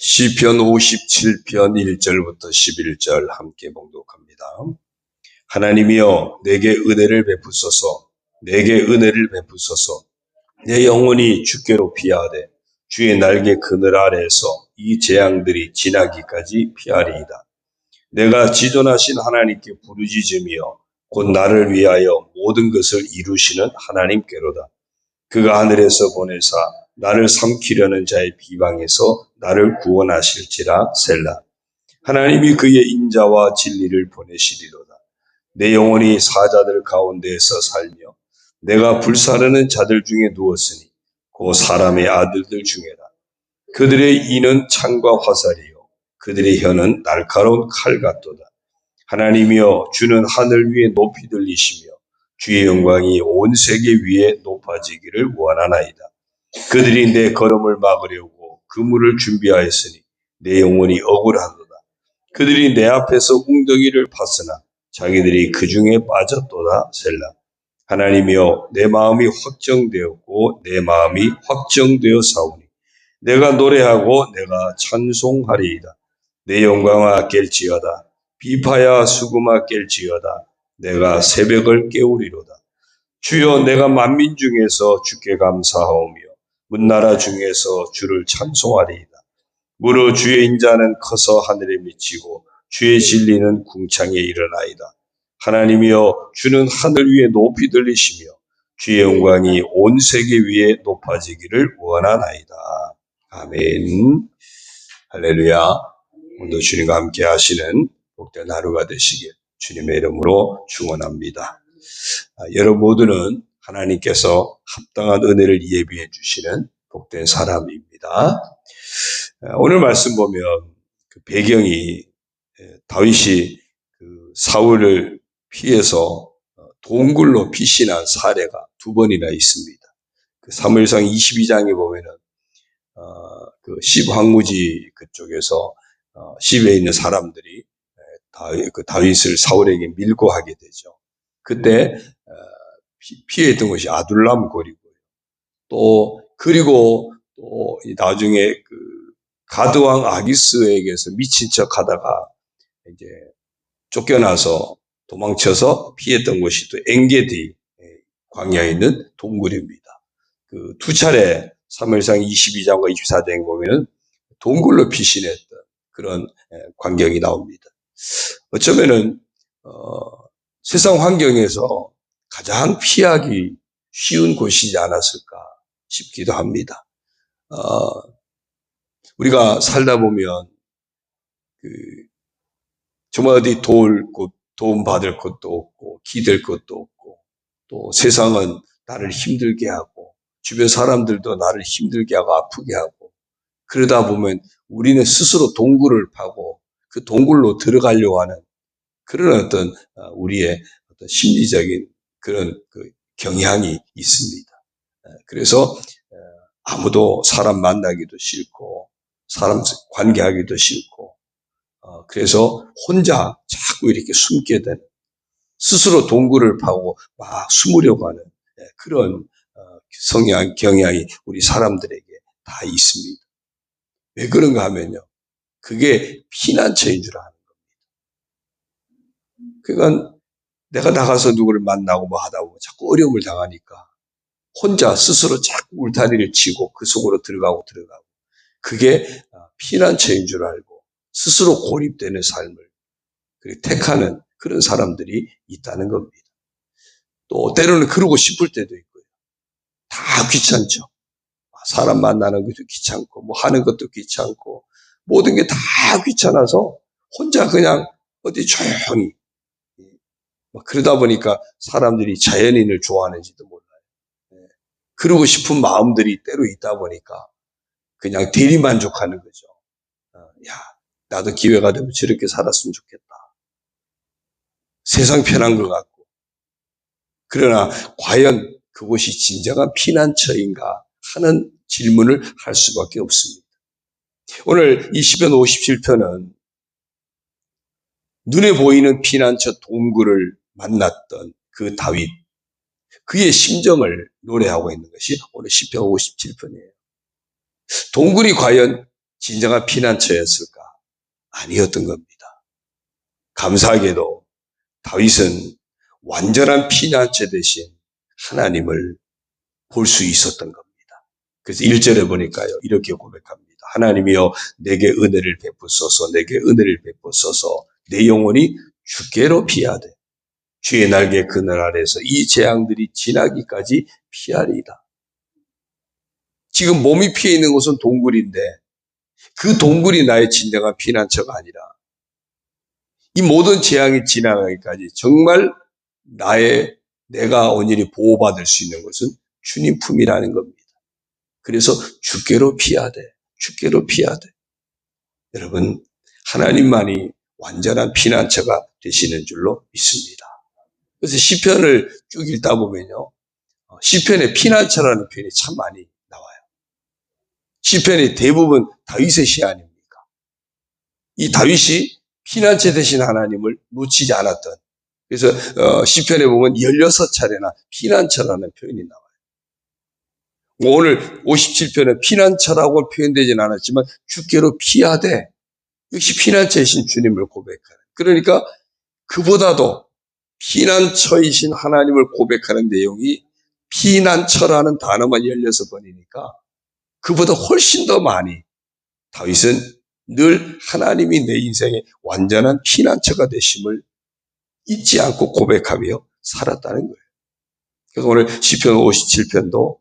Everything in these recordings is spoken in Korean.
시편 57편 1절부터 11절 함께 봉독합니다. 하나님이여 내게 은혜를 베푸소서. 내게 은혜를 베푸소서. 내 영혼이 주께로 피하되 주의 날개 그늘 아래에서 이 재앙들이 지나기까지 피하리이다. 내가 지존하신 하나님께 부르짖으며 곧 나를 위하여 모든 것을 이루시는 하나님께로다. 그가 하늘에서 보내사 나를 삼키려는 자의 비방에서 나를 구원하실지라 셀라. 하나님이 그의 인자와 진리를 보내시리로다. 내 영혼이 사자들 가운데에서 살며 내가 불사르는 자들 중에 누웠으니 곧 사람의 아들들 중에라. 그들의 이는 창과 화살이요 그들의 혀는 날카로운 칼 같도다. 하나님이여 주는 하늘 위에 높이 들리시며 주의 영광이 온 세계 위에 높아지기를 원하나이다. 그들이 내 걸음을 막으려고 그물을 준비하였으니 내 영혼이 억울하도다. 그들이 내 앞에서 웅덩이를 팠으나 자기들이 그 중에 빠졌도다 셀라. 하나님이여 내 마음이 확정되었고 내 마음이 확정되어 사오니 내가 노래하고 내가 찬송하리이다. 내 영광아 깰지어다. 비파야 수금아 깰지어다. 내가 새벽을 깨우리로다. 주여 내가 만민 중에서 주께 감사하오며 문나라 중에서 주를 찬송하리이다. 무릇 주의 인자는 커서 하늘에 미치고 주의 진리는 궁창에 이르나이다. 하나님이여 주는 하늘 위에 높이 들리시며 주의 영광이 온 세계 위에 높아지기를 원하나이다. 아멘. 할렐루야. 오늘도 주님과 함께 하시는 복된 하루가 되시길 주님의 이름으로 축원합니다. 여러분 모두는 하나님께서 합당한 은혜를 예비해 주시는 복된 사람입니다. 오늘 말씀 보면 그 배경이 다윗이 그 사울을 피해서 동굴로 피신한 사례가 두 번이나 있습니다. 그 사무엘상 22장에 보면은 그 시브황무지 그쪽에서 시브에 있는 사람들이 다윗을 사울에게 밀고 하게 되죠. 그때 피했던 것이 아둘람 고리고요. 그리고 또 나중에 그 가드왕 아기스에게서 미친 척 하다가 이제 쫓겨나서 도망쳐서 피했던 것이 또 엔게디 광야에 있는 동굴입니다. 그 두 차례 사무엘상 22장과 24장에 보면은 동굴로 피신했던 그런 광경이 나옵니다. 어쩌면은 세상 환경에서 가장 피하기 쉬운 곳이지 않았을까 싶기도 합니다. 우리가 살다 보면 정말 어디 도움 받을 것도 없고 기댈 것도 없고 또 세상은 나를 힘들게 하고 주변 사람들도 나를 힘들게 하고 아프게 하고 그러다 보면 우리는 스스로 동굴을 파고 그 동굴로 들어가려고 하는 그런 어떤 우리의 어떤 심리적인 그런 그 경향이 있습니다. 그래서 아무도 사람 만나기도 싫고 사람 관계하기도 싫고 그래서 혼자 자꾸 이렇게 숨게 되는 스스로 동굴을 파고 막 숨으려고 하는 그런 경향이 우리 사람들에게 다 있습니다. 왜 그런가 하면요. 그게 피난처인 줄 아는 겁니다. 그러니까 내가 나가서 누구를 만나고 뭐 하다 보면 자꾸 어려움을 당하니까 혼자 스스로 자꾸 울타리를 치고 그 속으로 들어가고 그게 피난처인 줄 알고 스스로 고립되는 삶을 택하는 그런 사람들이 있다는 겁니다. 또 때로는 그러고 싶을 때도 있고요. 다 귀찮죠. 사람 만나는 것도 귀찮고 뭐 하는 것도 귀찮고 모든 게 다 귀찮아서 혼자 그냥 어디 조용히 그러다 보니까 사람들이 자연인을 좋아하는지도 몰라요. 그러고 싶은 마음들이 때로 있다 보니까 그냥 대리만족하는 거죠. 야, 나도 기회가 되면 저렇게 살았으면 좋겠다. 세상 편한 것 같고. 그러나 과연 그곳이 진정한 피난처인가 하는 질문을 할 수밖에 없습니다. 오늘 이 시편 57편은 눈에 보이는 피난처 동굴을 만났던 그 다윗, 그의 심정을 노래하고 있는 것이 오늘 시편 57편이에요. 동굴이 과연 진정한 피난처였을까? 아니었던 겁니다. 감사하게도 다윗은 완전한 피난처 대신 하나님을 볼 수 있었던 겁니다. 그래서 1절에 보니까요, 이렇게 고백합니다. 하나님이여 내게 은혜를 베푸소서, 내게 은혜를 베푸소서, 내 영혼이 주께로 피하되 주의 날개 그늘 아래서 이 재앙들이 지나기까지 피하리이다. 지금 몸이 피해 있는 곳은 동굴인데 그 동굴이 나의 진정한 피난처가 아니라 이 모든 재앙이 지나가기까지 정말 내가 온전히 보호받을 수 있는 것은 주님 품이라는 겁니다. 그래서 주께로 피하되, 주께로 피하되. 여러분, 하나님만이 완전한 피난처가 되시는 줄로 믿습니다. 그래서 시편을 쭉 읽다 보면요, 시편에 피난처라는 표현이 참 많이 나와요. 시편이 대부분 다윗의 시 아닙니까? 이 다윗이 피난처 되신 하나님을 놓치지 않았던, 그래서 시편에 보면 16차례나 피난처라는 표현이 나와요. 오늘 57편에 피난처라고 표현되지는 않았지만 주께로 피하되 역시 피난처이신 주님을 고백하는, 그러니까 그보다도 피난처이신 하나님을 고백하는 내용이 피난처라는 단어만 16번이니까 그보다 훨씬 더 많이 다윗은 늘 하나님이 내 인생의 완전한 피난처가 되심을 잊지 않고 고백하며 살았다는 거예요. 그래서 오늘 시편 57편도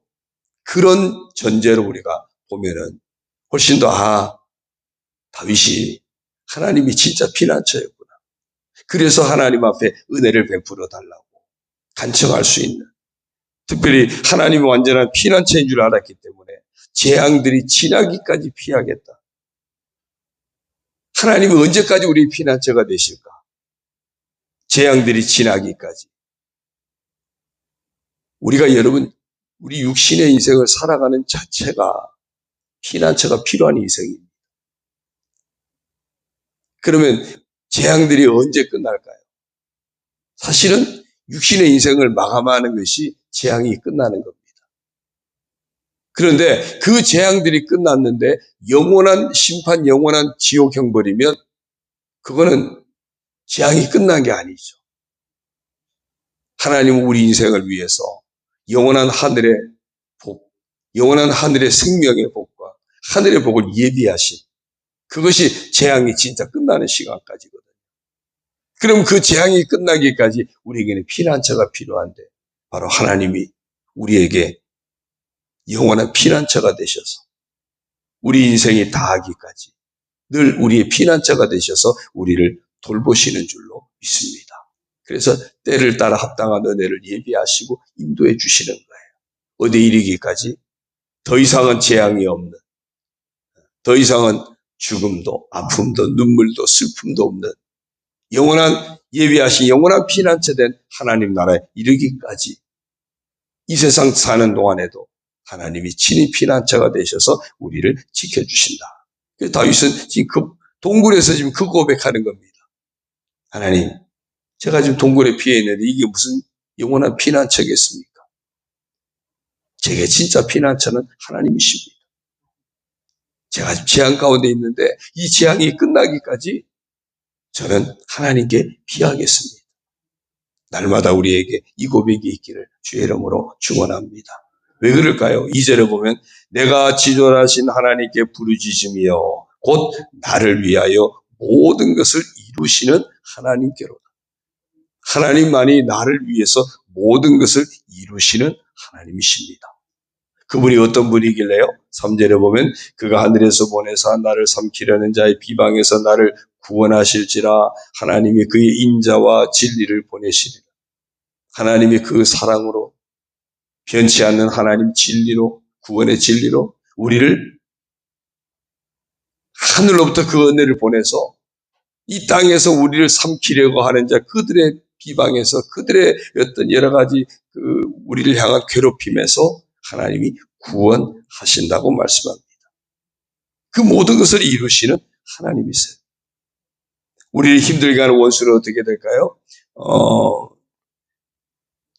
그런 전제로 우리가 보면은 훨씬 더 다윗이 하나님이 진짜 피난처였구나. 그래서 하나님 앞에 은혜를 베풀어 달라고 간청할 수 있는, 특별히 하나님이 완전한 피난처인 줄 알았기 때문에 재앙들이 지나기까지 피하겠다. 하나님이 언제까지 우리 피난처가 되실까? 재앙들이 지나기까지. 우리가 여러분, 우리 육신의 인생을 살아가는 자체가 피난처가 필요한 인생입니다. 그러면 재앙들이 언제 끝날까요? 사실은 육신의 인생을 마감하는 것이 재앙이 끝나는 겁니다. 그런데 그 재앙들이 끝났는데 영원한 심판, 영원한 지옥 형벌이면 그거는 재앙이 끝난 게 아니죠. 하나님은 우리 인생을 위해서 영원한 하늘의 복, 영원한 하늘의 생명의 복과 하늘의 복을 예비하신, 그것이 재앙이 진짜 끝나는 시간까지거든요. 그럼 그 재앙이 끝나기까지 우리에게는 피난처가 필요한데 바로 하나님이 우리에게 영원한 피난처가 되셔서 우리 인생이 다하기까지 늘 우리의 피난처가 되셔서 우리를 돌보시는 줄로 믿습니다. 그래서 때를 따라 합당한 은혜를 예비하시고 인도해 주시는 거예요. 어디 이르기까지 더 이상은 재앙이 없는, 더 이상은 죽음도 아픔도 눈물도 슬픔도 없는 영원한 예비하신 영원한 피난처 된 하나님 나라에 이르기까지 이 세상 사는 동안에도 하나님이 친히 피난처가 되셔서 우리를 지켜주신다. 그래서 다윗은 지금 그 동굴에서 지금 그 고백하는 겁니다. 하나님, 제가 지금 동굴에 피해 있는데 이게 무슨 영원한 피난처겠습니까? 제게 진짜 피난처는 하나님이십니다. 제가 지금 재앙 가운데 있는데 이 재앙이 끝나기까지 저는 하나님께 피하겠습니다. 날마다 우리에게 이 고백이 있기를 주의 이름으로 축원합니다. 왜 그럴까요? 2절에 보면 내가 지존하신 하나님께 부르짖으며 곧 나를 위하여 모든 것을 이루시는 하나님께로다. 하나님만이 나를 위해서 모든 것을 이루시는 하나님이십니다. 그분이 어떤 분이길래요? 3절에 보면 그가 하늘에서 보내사 나를 삼키려는 자의 비방에서 나를 구원하실지라. 하나님이 그의 인자와 진리를 보내시리라. 하나님이 그 사랑으로 변치 않는 하나님 진리로, 구원의 진리로 우리를 하늘로부터 그 은혜를 보내서 이 땅에서 우리를 삼키려고 하는 자, 그들의 비방에서, 그들의 어떤 여러 가지 우리를 향한 괴롭힘에서 하나님이 구원하신다고 말씀합니다. 그 모든 것을 이루시는 하나님이세요. 우리를 힘들게 하는 원수는 어떻게 될까요?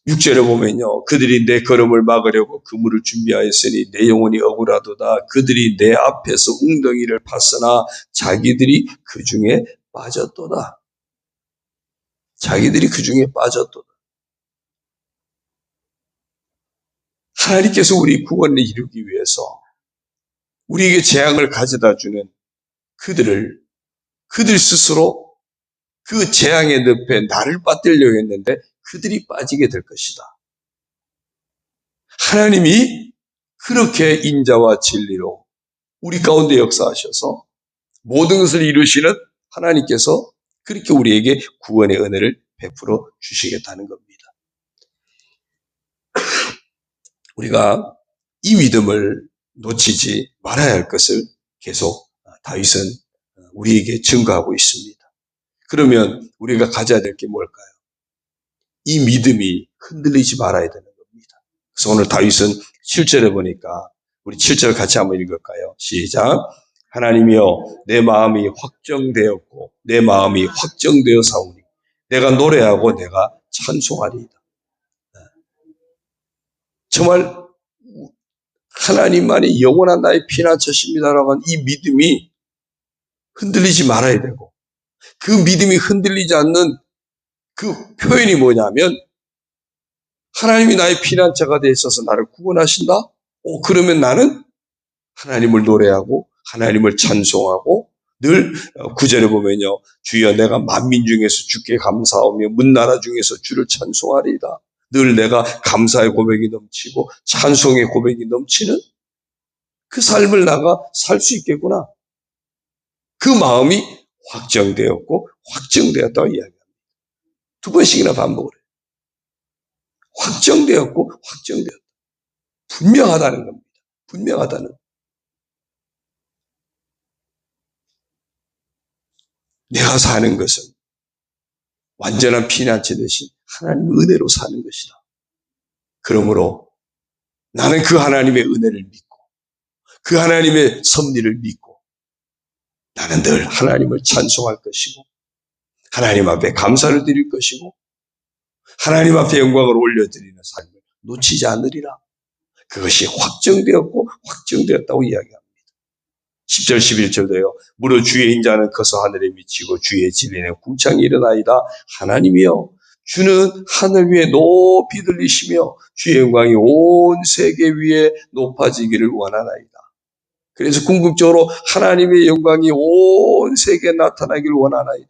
6절에 보면요. 그들이 내 걸음을 막으려고 그물을 준비하였으니 내 영혼이 억울하도다. 그들이 내 앞에서 웅덩이를 팠으나 자기들이 그 중에 빠졌도다. 자기들이 그 중에 빠졌도다. 하나님께서 우리 구원을 이루기 위해서 우리에게 재앙을 가져다 주는 그들 스스로 그 재앙의 늪에 나를 빠뜨리려고 했는데 그들이 빠지게 될 것이다. 하나님이 그렇게 인자와 진리로 우리 가운데 역사하셔서 모든 것을 이루시는 하나님께서 그렇게 우리에게 구원의 은혜를 베풀어 주시겠다는 겁니다. 우리가 이 믿음을 놓치지 말아야 할 것을 계속 다윗은 우리에게 증거하고 있습니다. 그러면 우리가 가져야 될 게 뭘까요? 이 믿음이 흔들리지 말아야 되는 겁니다. 그래서 오늘 다윗은 7절에 보니까 우리 7절 같이 한번 읽을까요? 시작. 하나님이여 내 마음이 확정되었고 내 마음이 확정되어 사오니 내가 노래하고 내가 찬송하리이다. 정말 하나님만이 영원한 나의 피난처십니다라고 하는 이 믿음이 흔들리지 말아야 되고 그 믿음이 흔들리지 않는 그 표현이 뭐냐면 하나님이 나의 피난처가 돼 있어서 나를 구원하신다? 그러면 나는 하나님을 노래하고 하나님을 찬송하고 늘 9절에 보면요. 주여 내가 만민 중에서 주께 감사하며 문나라 중에서 주를 찬송하리이다. 늘 내가 감사의 고백이 넘치고 찬송의 고백이 넘치는 그 삶을 나가 살 수 있겠구나. 그 마음이 확정되었고 확정되었다고 이야기합니다. 두 번씩이나 반복을 해요. 확정되었고 확정되었다. 분명하다는 겁니다. 분명하다는. 내가 사는 것은 완전한 피난처 대신 하나님의 은혜로 사는 것이다. 그러므로 나는 그 하나님의 은혜를 믿고 그 하나님의 섭리를 믿고 나는 늘 하나님을 찬송할 것이고 하나님 앞에 감사를 드릴 것이고 하나님 앞에 영광을 올려드리는 삶을 놓치지 않으리라. 그것이 확정되었고 확정되었다고 이야기합니다. 10절 11절도요. 무릇 주의 인자는 커서 하늘에 미치고 주의 진리는 궁창이 일어나이다. 하나님이여 주는 하늘 위에 높이 들리시며 주의 영광이 온 세계 위에 높아지기를 원하나이다. 그래서 궁극적으로 하나님의 영광이 온 세계에 나타나기를 원하나이다.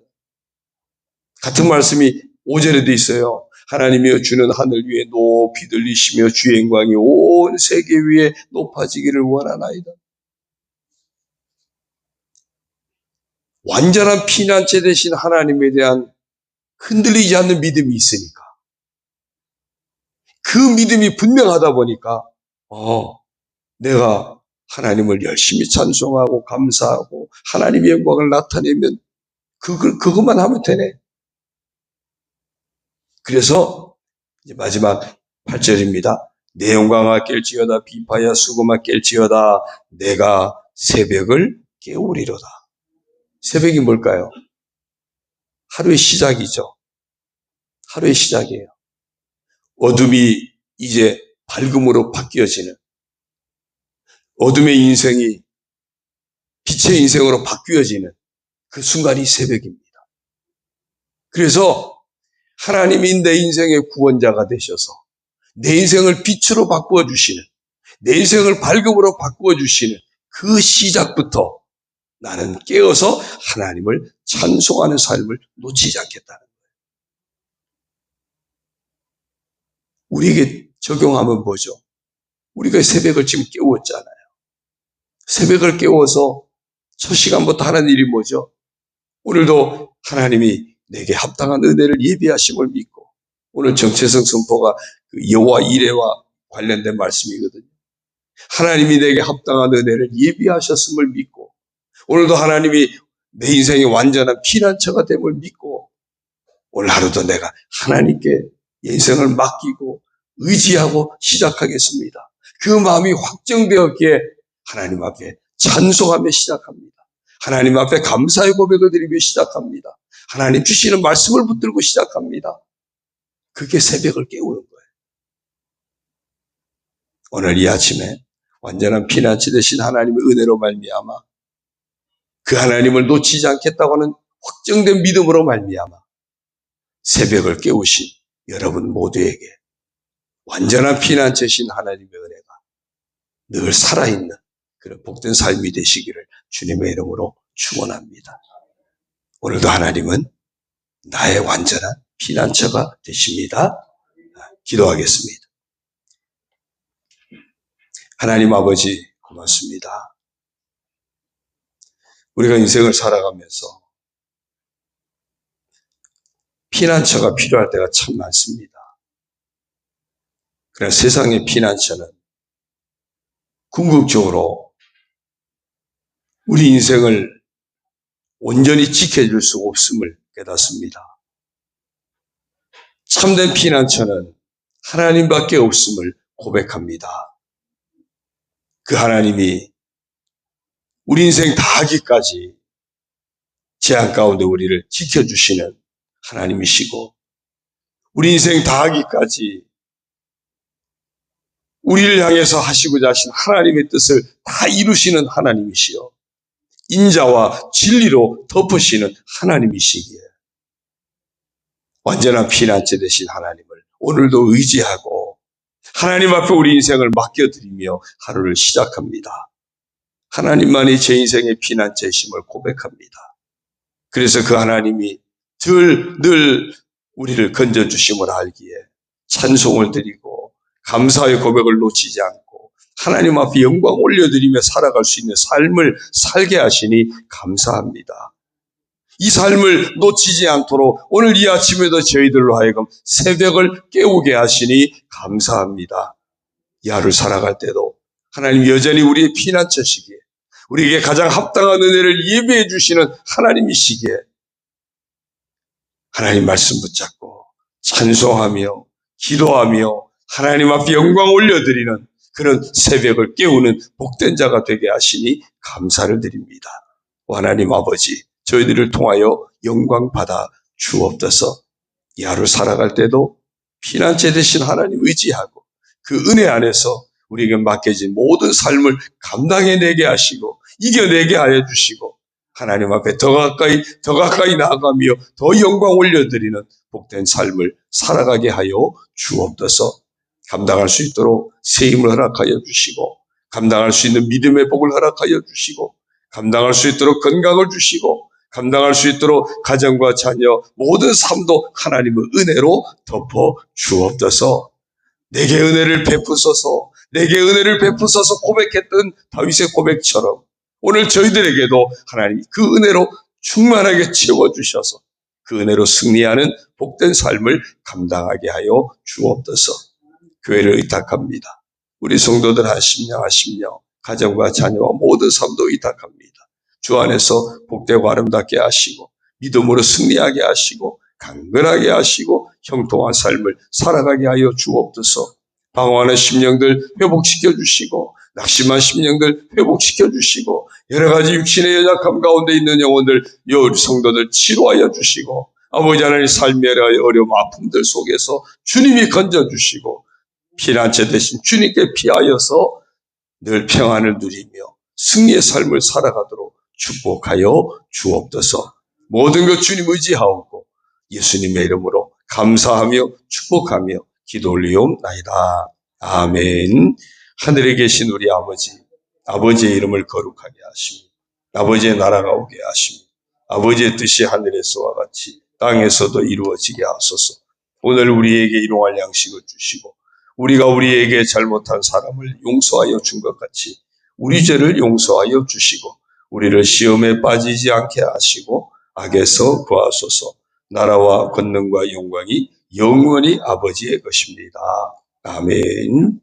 같은 말씀이 5절에도 있어요. 하나님이여 주는 하늘 위에 높이 들리시며 주의 영광이 온 세계 위에 높아지기를 원하나이다. 완전한 피난처 되신 하나님에 대한 흔들리지 않는 믿음이 있으니까 그 믿음이 분명하다 보니까 내가 하나님을 열심히 찬송하고 감사하고 하나님의 영광을 나타내면 그것만 하면 되네. 그래서 이제 마지막 8절입니다. 내 영광아 깰지어다 비파야 수금아 깰지어다 내가 새벽을 깨우리로다. 새벽이 뭘까요? 하루의 시작이죠. 하루의 시작이에요. 어둠이 이제 밝음으로 바뀌어지는 어둠의 인생이 빛의 인생으로 바뀌어지는 그 순간이 새벽입니다. 그래서 하나님이 내 인생의 구원자가 되셔서 내 인생을 빛으로 바꾸어 주시는 내 인생을 밝음으로 바꾸어 주시는 그 시작부터 나는 깨어서 하나님을 찬송하는 삶을 놓치지 않겠다는 거예요. 우리에게 적용하면 뭐죠? 우리가 새벽을 지금 깨웠잖아요. 새벽을 깨워서 첫 시간부터 하는 일이 뭐죠? 오늘도 하나님이 내게 합당한 은혜를 예비하심을 믿고 오늘 정체성 선포가 여호와 이레와 관련된 말씀이거든요. 하나님이 내게 합당한 은혜를 예비하셨음을 믿고 오늘도 하나님이 내 인생의 완전한 피난처가 됨을 믿고 오늘 하루도 내가 하나님께 인생을 맡기고 의지하고 시작하겠습니다. 그 마음이 확정되었기에 하나님 앞에 찬송하며 시작합니다. 하나님 앞에 감사의 고백을 드리며 시작합니다. 하나님 주시는 말씀을 붙들고 시작합니다. 그게 새벽을 깨우는 거예요. 오늘 이 아침에 완전한 피난처 되신 하나님의 은혜로 말미암아 그 하나님을 놓치지 않겠다고 하는 확정된 믿음으로 말미암아 새벽을 깨우신 여러분 모두에게 완전한 피난처신 하나님의 은혜가 늘 살아있는 그런 복된 삶이 되시기를 주님의 이름으로 축원합니다. 오늘도 하나님은 나의 완전한 피난처가 되십니다. 기도하겠습니다. 하나님 아버지 고맙습니다. 우리가 인생을 살아가면서 피난처가 필요할 때가 참 많습니다. 그러나 세상의 피난처는 궁극적으로 우리 인생을 온전히 지켜줄 수 없음을 깨닫습니다. 참된 피난처는 하나님밖에 없음을 고백합니다. 그 하나님이 우리 인생 다하기까지 재앙 가운데 우리를 지켜주시는 하나님이시고 우리 인생 다하기까지 우리를 향해서 하시고자 하신 하나님의 뜻을 다 이루시는 하나님이시요 인자와 진리로 덮으시는 하나님이시기에 완전한 피난처 되신 하나님을 오늘도 의지하고 하나님 앞에 우리 인생을 맡겨드리며 하루를 시작합니다. 하나님만이 제 인생의 피난처이심을 고백합니다. 그래서 그 하나님이 늘 우리를 건져주심을 알기에 찬송을 드리고 감사의 고백을 놓치지 않고 하나님 앞에 영광 올려드리며 살아갈 수 있는 삶을 살게 하시니 감사합니다. 이 삶을 놓치지 않도록 오늘 이 아침에도 저희들로 하여금 새벽을 깨우게 하시니 감사합니다. 이 하루 살아갈 때도 하나님 여전히 우리의 피난처시기에 우리에게 가장 합당한 은혜를 예배해 주시는 하나님이시기에 하나님 말씀 붙잡고 찬송하며 기도하며 하나님 앞에 영광 올려드리는 그런 새벽을 깨우는 복된 자가 되게 하시니 감사를 드립니다. 하나님 아버지 저희들을 통하여 영광 받아 주옵소서. 이 하루 살아갈 때도 피난처 되신 하나님 의지하고 그 은혜 안에서 우리에게 맡겨진 모든 삶을 감당해내게 하시고 이겨내게 하여 주시고 하나님 앞에 더 가까이 나아가며 더 영광 올려드리는 복된 삶을 살아가게 하여 주옵소서. 감당할 수 있도록 새 힘을 허락하여 주시고 감당할 수 있는 믿음의 복을 허락하여 주시고 감당할 수 있도록 건강을 주시고 감당할 수 있도록 가정과 자녀 모든 삶도 하나님의 은혜로 덮어 주옵소서. 내게 은혜를 베푸소서 고백했던 다윗의 고백처럼 오늘 저희들에게도 하나님 그 은혜로 충만하게 채워주셔서 그 은혜로 승리하는 복된 삶을 감당하게 하여 주옵소서. 교회를 의탁합니다. 우리 성도들 하십냐 가정과 자녀와 모든 삶도 의탁합니다. 주 안에서 복되고 아름답게 하시고 믿음으로 승리하게 하시고 강건하게 하시고 형통한 삶을 살아가게 하여 주옵소서. 방황하는 심령들 회복시켜 주시고 낙심한 심령들 회복시켜 주시고 여러 가지 육신의 연약함 가운데 있는 영혼들 우리 성도들 치료하여 주시고 아버지 하나님 삶의 어려움 아픔들 속에서 주님이 건져주시고 피난처 대신 주님께 피하여서 늘 평안을 누리며 승리의 삶을 살아가도록 축복하여 주옵소서. 모든 것 주님 의지하옵고 예수님의 이름으로 감사하며 축복하며 기도 올리옵나이다. 아멘. 하늘에 계신 우리 아버지의 이름을 거룩하게 하시며 아버지의 나라가 오게 하시며 아버지의 뜻이 하늘에서와 같이 땅에서도 이루어지게 하소서. 오늘 우리에게 일용할 양식을 주시고 우리가 우리에게 잘못한 사람을 용서하여 준 것 같이 우리 죄를 용서하여 주시고 우리를 시험에 빠지지 않게 하시고 악에서 구하소서. 나라와 권능과 영광이 영원히 아버지의 것입니다. 아멘.